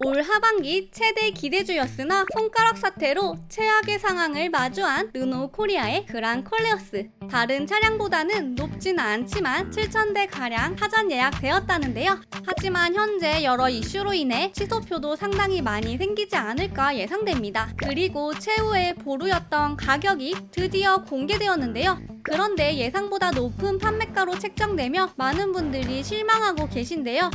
올 하반기 최대 기대주였으나 손가락 사태로 최악의 상황을 마주한 르노 코리아의 그랑 콜레오스. 다른 차량보다는 높진 않지만 7,000대가량 사전 예약되었다는데요. 하지만 현재 여러 이슈로 인해 취소표도 상당히 많이 생기지 않을까 예상됩니다. 그리고 최후의 보루였던 가격이 드디어 공개되었는데요. 그런데 예상보다 높은 판매가로 책정되며 많은 분들이 실망하고 계신데요.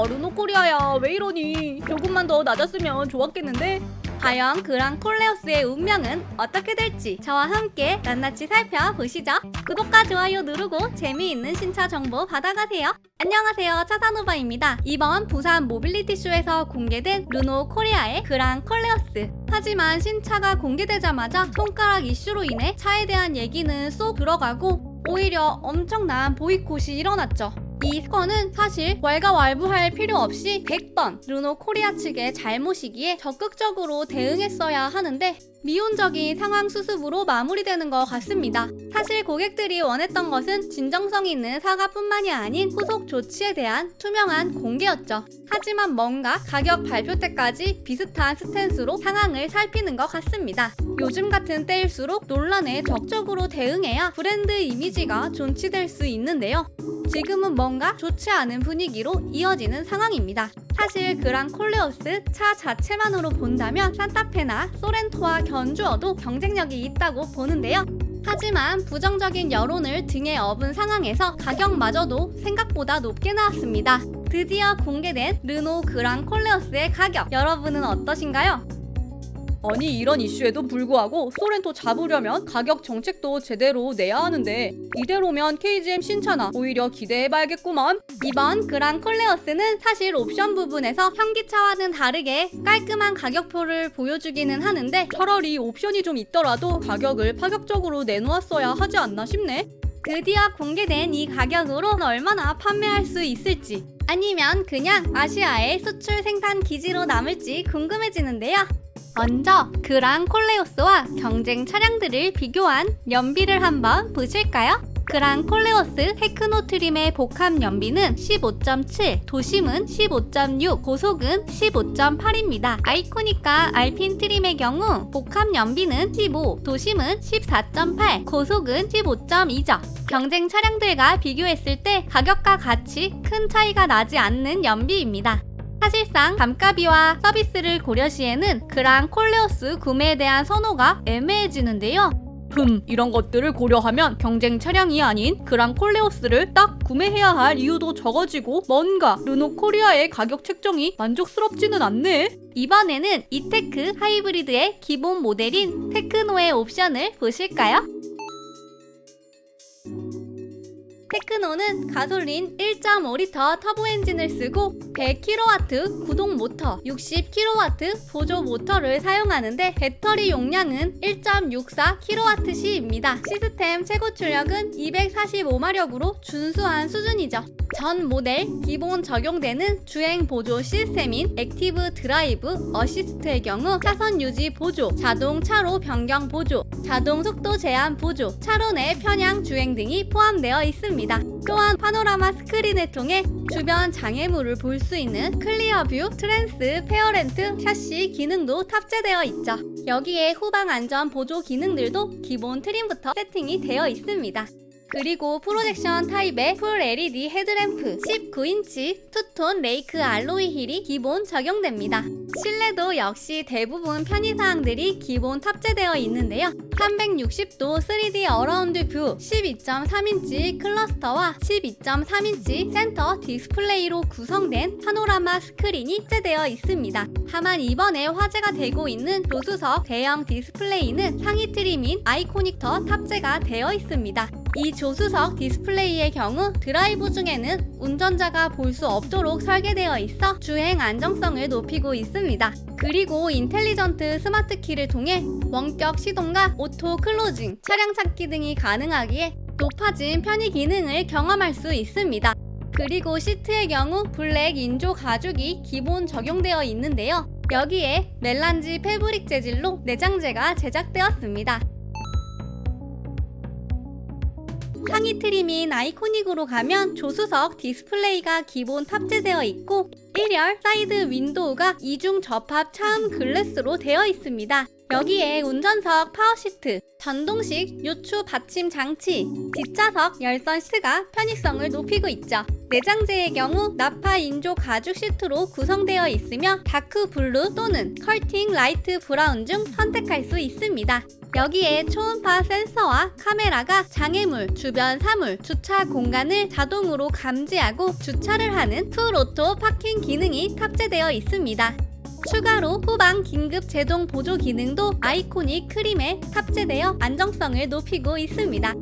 르노 코리아야, 왜 이러니? 조금만 더 낮았으면 좋았겠는데? 과연 그랑 콜레오스의 운명은 어떻게 될지 저와 함께 낱낱이 살펴보시죠. 구독과 좋아요 누르고 재미있는 신차 정보 받아가세요. 안녕하세요, 차산오바입니다. 이번 부산 모빌리티쇼에서 공개된 르노 코리아의 그랑 콜레오스. 하지만 신차가 공개되자마자 손가락 이슈로 인해 차에 대한 얘기는 쏙 들어가고 오히려 엄청난 보이콧이 일어났죠. 이 사건은 사실 왈가왈부할 필요 없이 100번 르노 코리아 측의 잘못이기에 적극적으로 대응했어야 하는데 미온적인 상황 수습으로 마무리되는 것 같습니다. 사실 고객들이 원했던 것은 진정성 있는 사과뿐만이 아닌 후속 조치에 대한 투명한 공개였죠. 하지만 뭔가 가격 발표 때까지 비슷한 스탠스로 상황을 살피는 것 같습니다. 요즘 같은 때일수록 논란에 적극적으로 대응해야 브랜드 이미지가 존치될 수 있는데요. 지금은 뭔가 좋지 않은 분위기로 이어지는 상황입니다. 사실 그랑 콜레오스 차 자체만으로 본다면 산타페나 소렌토와 견주어도 경쟁력이 있다고 보는데요. 하지만 부정적인 여론을 등에 업은 상황에서 가격마저도 생각보다 높게 나왔습니다. 드디어 공개된 르노 그랑 콜레오스의 가격, 여러분은 어떠신가요? 아니, 이런 이슈에도 불구하고 소렌토 잡으려면 가격 정책도 제대로 내야 하는데 이대로면 KGM 신차나 오히려 기대해봐야겠구만. 이번 그랑 콜레오스는 사실 옵션 부분에서 현기차와는 다르게 깔끔한 가격표를 보여주기는 하는데 차라리 옵션이 좀 있더라도 가격을 파격적으로 내놓았어야 하지 않나 싶네. 드디어 공개된 이 가격으로 얼마나 판매할 수 있을지, 아니면 그냥 아시아의 수출 생산 기지로 남을지 궁금해지는데요. 먼저 그랑 콜레오스와 경쟁 차량들을 비교한 연비를 한번 보실까요? 그랑 콜레오스 테크노 트림의 복합 연비는 15.7, 도심은 15.6, 고속은 15.8입니다. 아이코닉과 알핀 트림의 경우 복합 연비는 15, 도심은 14.8, 고속은 15.2죠. 경쟁 차량들과 비교했을 때 가격과 같이 큰 차이가 나지 않는 연비입니다. 사실상 감가비와 서비스를 고려시에는 그랑 콜레오스 구매에 대한 선호가 애매해지는데요. 이런 것들을 고려하면 경쟁 차량이 아닌 그랑 콜레오스를 딱 구매해야 할 이유도 적어지고 뭔가 르노 코리아의 가격 책정이 만족스럽지는 않네. 이번에는 이테크 하이브리드의 기본 모델인 테크노의 옵션을 보실까요? 테크노는 가솔린 1.5리터 터보 엔진을 쓰고 100kW 구동 모터, 60kW 보조 모터를 사용하는데 배터리 용량은 1.64kWh입니다. 시스템 최고 출력은 245마력으로 준수한 수준이죠. 전 모델 기본 적용되는 주행 보조 시스템인 액티브 드라이브 어시스트의 경우 차선 유지 보조, 자동 차로 변경 보조, 자동 속도 제한 보조, 차로 내 편향 주행 등이 포함되어 있습니다. 또한 파노라마 스크린을 통해 주변 장애물을 볼 수 있는 클리어뷰 트랜스페어렌트 샤시 기능도 탑재되어 있죠. 여기에 후방 안전 보조 기능들도 기본 트림부터 세팅이 되어 있습니다. 그리고 프로젝션 타입의 풀 LED 헤드램프, 19인치 투톤 레이크 알로이 휠이 기본 적용됩니다. 실내도 역시 대부분 편의사항들이 기본 탑재되어 있는데요. 360도 3D 어라운드 뷰, 12.3인치 클러스터와 12.3인치 센터 디스플레이로 구성된 파노라마 스크린이 탑재되어 있습니다. 다만 이번에 화제가 되고 있는 조수석 대형 디스플레이는 상위 트림인 아이코닉 더 탑재가 되어 있습니다. 이 조수석 디스플레이의 경우 드라이브 중에는 운전자가 볼 수 없도록 설계되어 있어 주행 안정성을 높이고 있습니다. 그리고 인텔리전트 스마트 키를 통해 원격 시동과 오토 클로징, 차량 찾기 등이 가능하기에 높아진 편의 기능을 경험할 수 있습니다. 그리고 시트의 경우 블랙 인조 가죽이 기본 적용되어 있는데요. 여기에 멜란지 패브릭 재질로 내장재가 제작되었습니다. 상위 트림인 아이코닉으로 가면 조수석 디스플레이가 기본 탑재되어 있고 1열 사이드 윈도우가 이중 접합 차음 글래스로 되어 있습니다. 여기에 운전석 파워시트, 전동식 요추 받침 장치, 뒷좌석 열선 시트가 편의성을 높이고 있죠. 내장재의 경우 나파 인조 가죽 시트로 구성되어 있으며 다크 블루 또는 컬팅 라이트 브라운 중 선택할 수 있습니다. 여기에 초음파 센서와 카메라가 장애물, 주변 사물, 주차 공간을 자동으로 감지하고 주차를 하는 풀 오토 파킹 기능이 탑재되어 있습니다. 추가로 후방 긴급 제동 보조 기능도 아이코닉 크림에 탑재되어 안정성을 높이고 있습니다.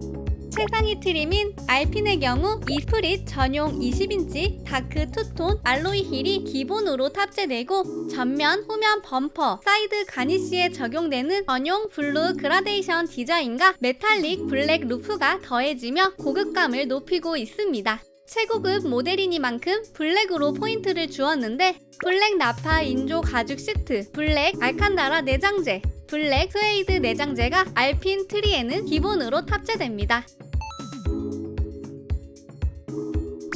최상위 트림인 알핀의 경우 이스프릿 전용 20인치 다크 투톤 알로이 힐이 기본으로 탑재되고 전면, 후면 범퍼, 사이드 가니쉬에 적용되는 전용 블루 그라데이션 디자인과 메탈릭 블랙 루프가 더해지며 고급감을 높이고 있습니다. 최고급 모델이니만큼 블랙으로 포인트를 주었는데 블랙 나파 인조 가죽 시트, 블랙 알칸다라 내장재, 블랙 스웨이드 내장재가 알핀 트리에는 기본으로 탑재됩니다.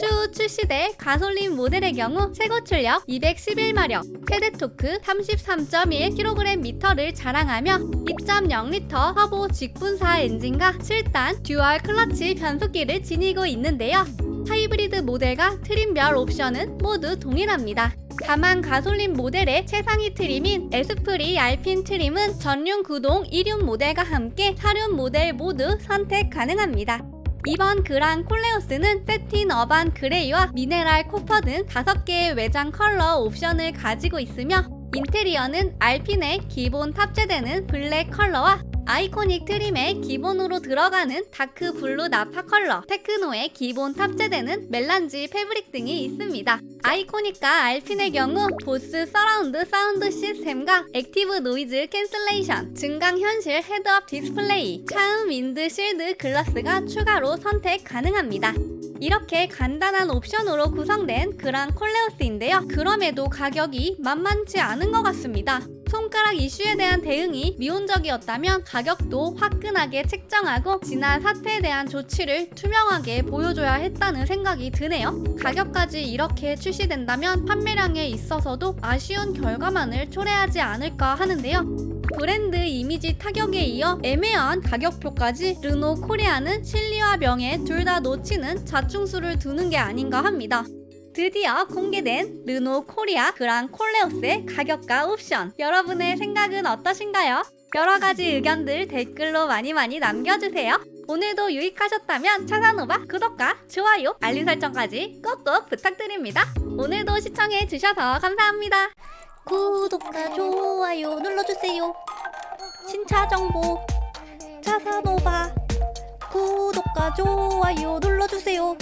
추후 출시될 가솔린 모델의 경우 최고 출력 211마력, 최대 토크 33.1kgm를 자랑하며 2.0L 터보 직분사 엔진과 7단 듀얼 클러치 변속기를 지니고 있는데요. 하이브리드 모델과 트림별 옵션은 모두 동일합니다. 다만 가솔린 모델의 최상위 트림인 에스프리 알핀 트림은 전륜 구동 2륜 모델과 함께 4륜 모델 모두 선택 가능합니다. 이번 그랑 콜레오스는 세틴 어반 그레이와 미네랄 코퍼 등 5개의 외장 컬러 옵션을 가지고 있으며 인테리어는 알핀의 기본 탑재되는 블랙 컬러와 아이코닉 트림에 기본으로 들어가는 다크 블루 나파 컬러, 테크노에 기본 탑재되는 멜란지 패브릭 등이 있습니다. 아이코닉과 알핀의 경우 보스 서라운드 사운드 시스템과 액티브 노이즈 캔슬레이션, 증강현실 헤드업 디스플레이, 차음 윈드 실드 글라스가 추가로 선택 가능합니다. 이렇게 간단한 옵션으로 구성된 그랑 콜레오스인데요. 그럼에도 가격이 만만치 않은 것 같습니다. 손가락 이슈에 대한 대응이 미온적이었다면 가격도 화끈하게 책정하고 지난 사태에 대한 조치를 투명하게 보여줘야 했다는 생각이 드네요. 가격까지 이렇게 출시된다면 판매량에 있어서도 아쉬운 결과만을 초래하지 않을까 하는데요. 브랜드 이미지 타격에 이어 애매한 가격표까지 르노 코리아는 실리와 명예 둘 다 놓치는 자충수를 두는 게 아닌가 합니다. 드디어 공개된 르노 코리아 그랑 콜레오스의 가격과 옵션, 여러분의 생각은 어떠신가요? 여러가지 의견들 댓글로 많이 남겨주세요. 오늘도 유익하셨다면 차산오바 구독과 좋아요, 알림 설정까지 꼭꼭 부탁드립니다. 오늘도 시청해주셔서 감사합니다. 구독과 좋아요 눌러주세요. 신차 정보 차산오바 구독과 좋아요 눌러주세요.